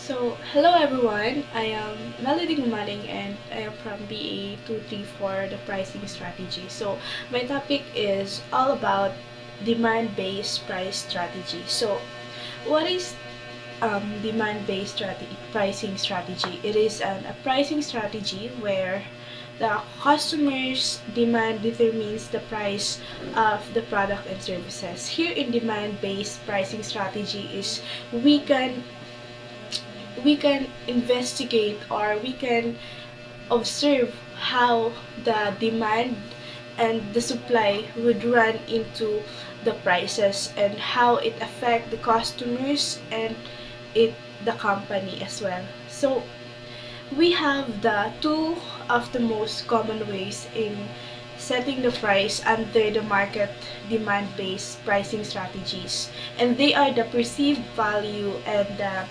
Hello everyone. I am Melody Gumaling and I am from BA234, the pricing strategy. My topic is all about demand-based price strategy. What is demand-based pricing strategy? It is a pricing strategy where the customer's demand determines the price of the product and services. Here in demand-based pricing strategy is we can we can investigate or we can observe how the demand and the supply would run into the prices and how it affect the customers and the company as well. So we have the two of the most common ways in setting the price under the market demand-based pricing strategies, and they are the perceived value and the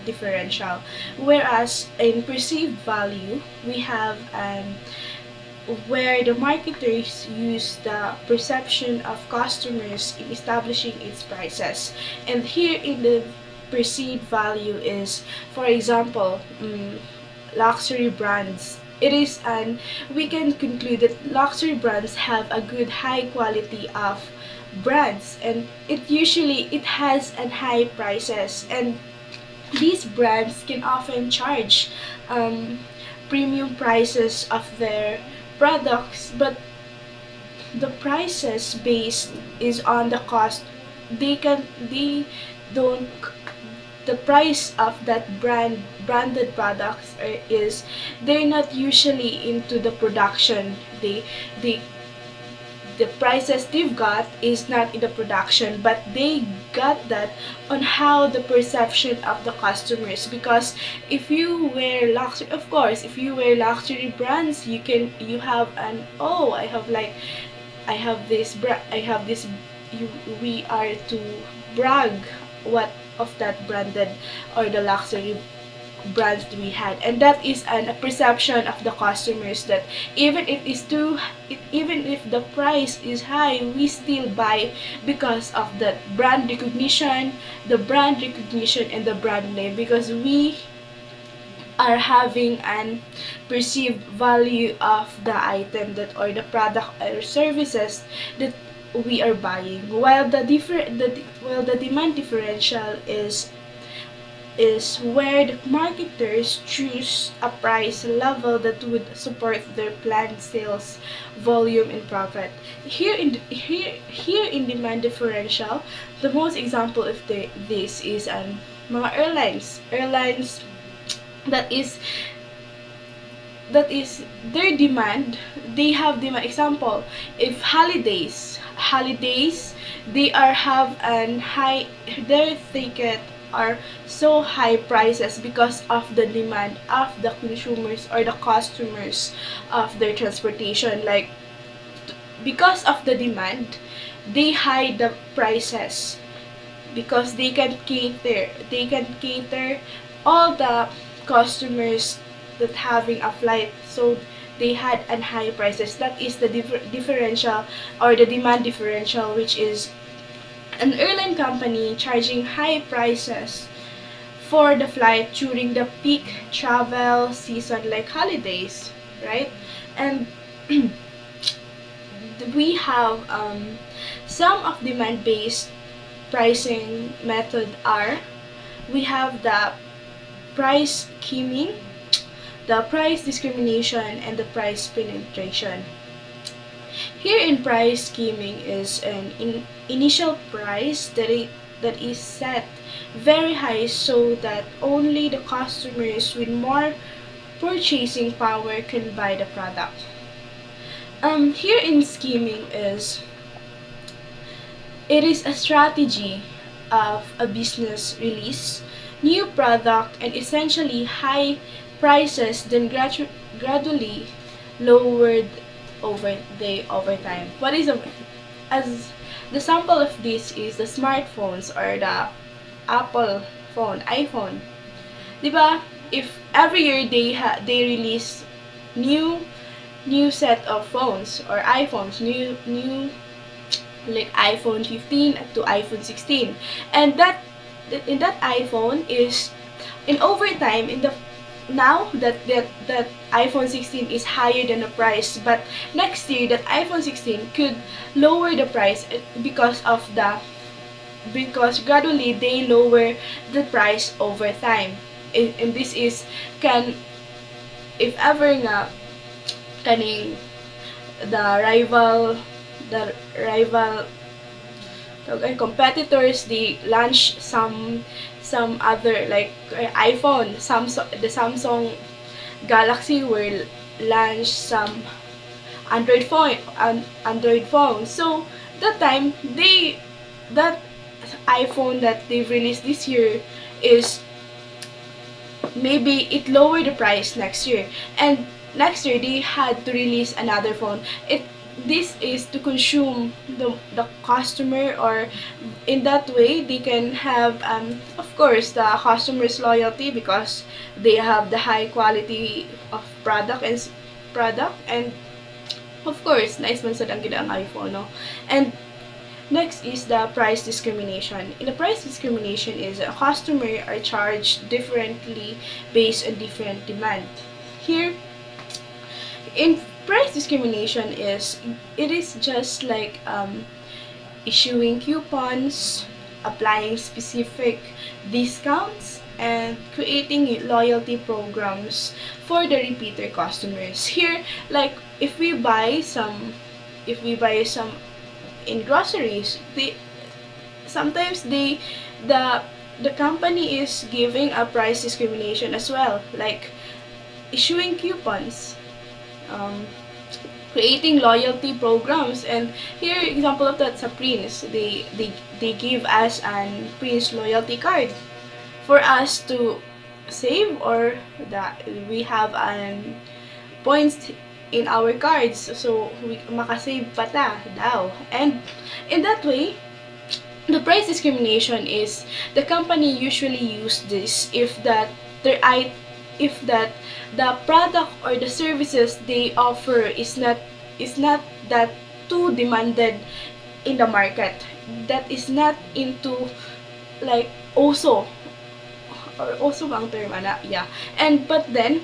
differential. Whereas in perceived value, we have where the marketers use the perception of customers in establishing its prices. And here in the perceived value is, for example, luxury brands. It is an We can conclude that luxury brands have a good high quality of brands, and it has an high prices, and these brands can often charge um, premium prices of their products, but the prices based is on the cost. They don't The price of that branded products is they're not usually into the production. They The prices they've got is not in the production, but they got that on how the perception of the customers. Because if you wear luxury, of course, if you wear luxury brands, you have an, oh, I have this you we are to brag what of that branded or the luxury brands we had, and that is a perception of the customers that even if the price is high, we still buy because of that brand recognition and the brand name, because we are having an perceived value of the item that or the product or services that we are buying. While the demand differential is where the marketers choose a price level that would support their planned sales volume and profit. Here in demand differential, the most example of this is mga airlines that is their demand. They have demand, example, if holidays they are have an high, their ticket are so high prices because of the demand of the consumers or the customers of their transportation. Like, because of the demand, they hide the prices because they can cater all the customers that having a flight, so they had an high prices. That is the differential or the demand differential, which is an airline company charging high prices for the flight during the peak travel season like holidays, right? And we have some of demand based pricing method are, we have the price skimming, the price discrimination, and the price penetration. Here in price skimming is an initial price that is set very high so that only the customers with more purchasing power can buy the product. Here in skimming is, it is a strategy of a business release new product and essentially high prices, then gradually lowered over time. What is as the sample of this is the smartphones or the Apple phone, iPhone. Diba? If every year they release new set of phones or iPhones, new like iPhone 15 to iPhone 16, and in that iPhone is in overtime in the now that iPhone 16 is higher than the price, but next year that iPhone 16 could lower the price because of the because gradually they lower the price over time. And this is can if ever nga kaning the rival the rival competitors, they launch some other like iPhone, Samsung, the Samsung Galaxy will launch some Android phone. So that time that iPhone that they released this year is maybe it lowered the price next year, and next year they had to release another phone. This is to consume the customer, or in that way they can have of course the customers loyalty because they have the high quality of product, and of course nice man sad ang gid ang iPhone, no? And next is the price discrimination. In the price discrimination is a customer are charged differently based on different demand. Here, in price discrimination it is just like issuing coupons, applying specific discounts, and creating loyalty programs for the repeater customers. Here, like if we buy some in groceries, sometimes the company is giving a price discrimination as well, like issuing coupons, um, creating loyalty programs. And here example of that sa Prince, they give us an Prince loyalty card for us to save, or that we have an points in our cards, so we makasave pa ta daw. And in that way, the price discrimination is the company usually use this if that the product or the services they offer is not that too demanded in the market, that is not into like also or also bang term ana, yeah. And but then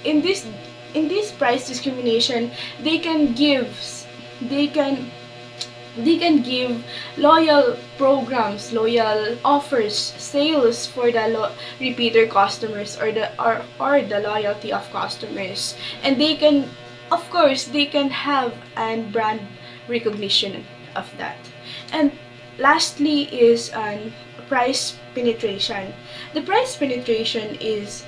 in this price discrimination, they can give loyal programs, loyal offers, sales for the repeater customers, or the loyalty of customers. And they can, of course, they can have an brand recognition of that. And lastly is an price penetration. The price penetration is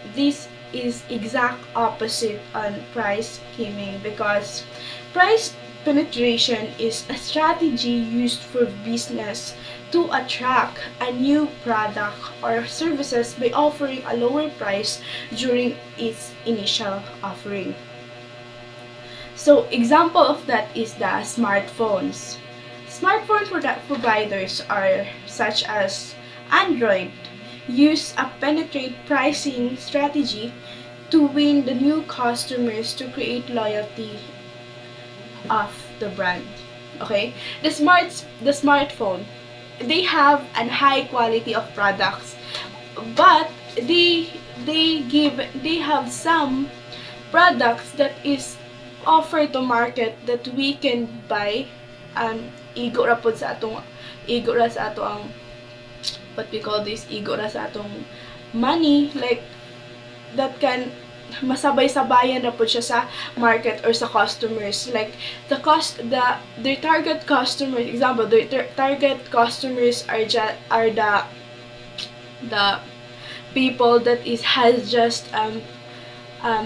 exact opposite on price scheming, because price penetration is a strategy used for business to attract a new product or services by offering a lower price during its initial offering. So example of that is the smartphones. Smartphone providers are such as Android use a penetrate pricing strategy to win the new customers to create loyalty of the brand. Okay, the smartphone, they have a high quality of products, but they have some products that is offered to market that we can buy, igo ra pod sa atong igo ra sa ato ang what we call this, igo ra sa atong money, like that can masabay-sabayan na po siya sa market or sa customers. Like their target customers, example, their target customers are the people that has just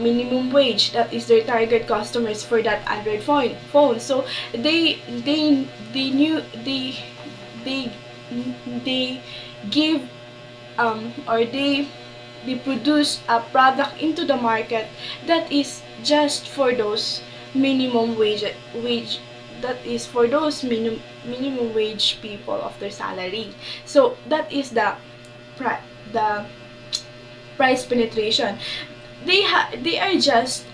minimum wage. That is their target customers for that Android phone. So they give or they produce a product into the market that is just for those minimum wage that is for those minimum wage people of their salary. So that is the price penetration. They are just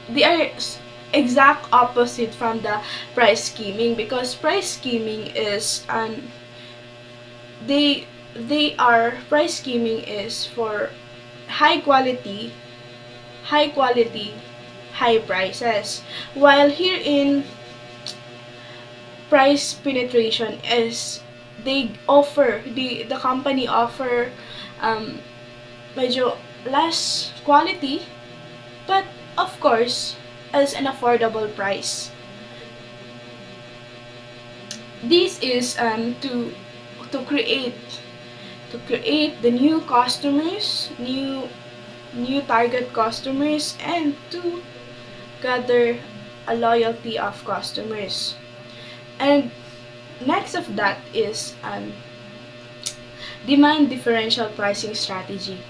they are exact opposite from the price scheming, because price scheming is they are price scheming is for high quality, high quality, high prices. While here in price penetration is the company offer um, medyo less quality, but of course as an affordable price. This is to create to create the new customers, new target customers, and to gather a loyalty of customers. And next of that is demand differential pricing strategy.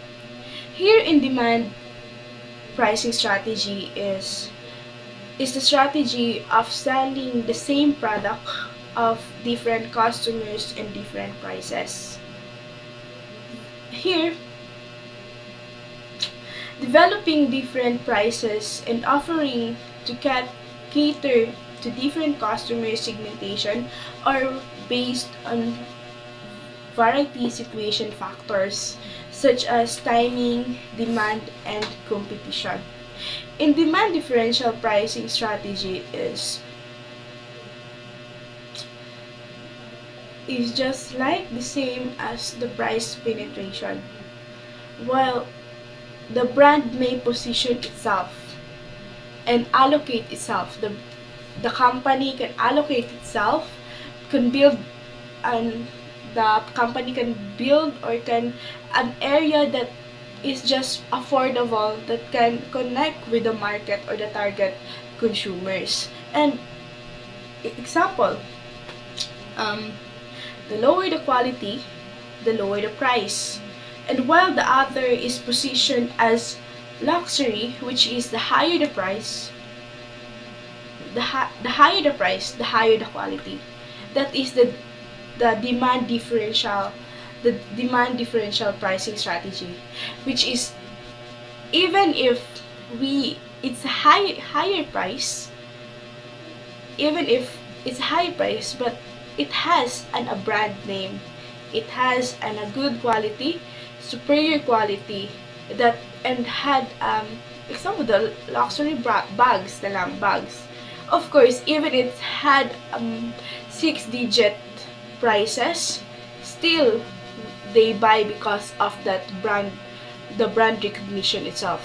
Here in demand pricing strategy is the strategy of selling the same product of different customers and different prices. Here, developing different prices and offering to cater to different customer segmentation are based on variety situation factors such as timing, demand, and competition. In demand differential pricing strategy is just like the same as the price penetration. While the brand may position itself and allocate itself, the company can allocate itself, can build an the company can build or can an area that is just affordable that can connect with the market or the target consumers. And example, um, the lower the quality, the lower the price. And while the other is positioned as luxury, which is the higher the price, the higher the price, the higher the quality. That is the demand differential, the demand differential pricing strategy, which is even if we it's a higher price, even if it's high price, but it has a brand name, it has a good quality, superior quality that and had example the luxury bags, the lang bags. Of course, even it had 6-digit prices, still they buy because of that brand, the brand recognition itself.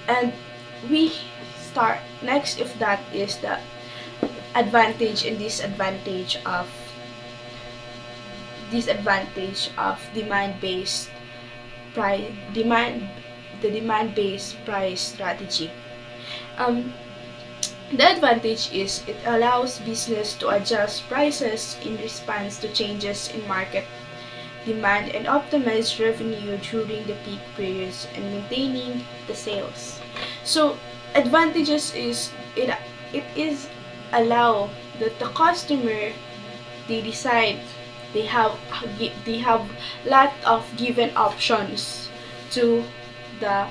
And we start next if that is the advantage and disadvantage of demand-based price demand-based price strategy. Um, the advantage is it allows business to adjust prices in response to changes in market demand and optimize revenue during the peak periods and maintaining the sales. So advantages is it is allow that the customer they decide they have lot of given options to the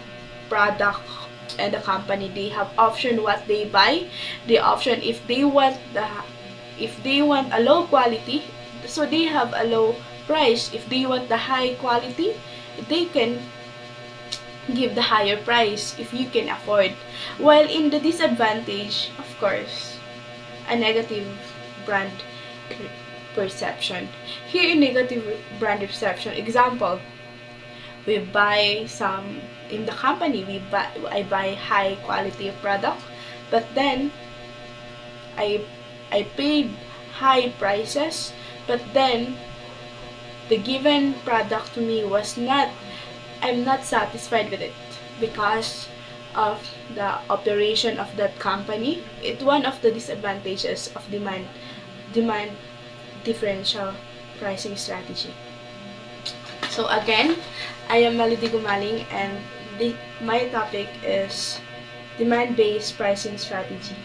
product and the company. They have option what they buy, the option if they want a low quality, so they have a low price. If they want the high quality, they can give the higher price if you can afford. While in the disadvantage, of course, a negative brand perception. Here in negative brand perception, example, we buy some in the company, I buy high quality of product, but then I paid high prices, but then the given product to me was not, I'm not satisfied with it because of the operation of that company. It's one of the disadvantages of demand differential pricing strategy. So again, I am Melody Gumaling and my topic is demand-based pricing strategy.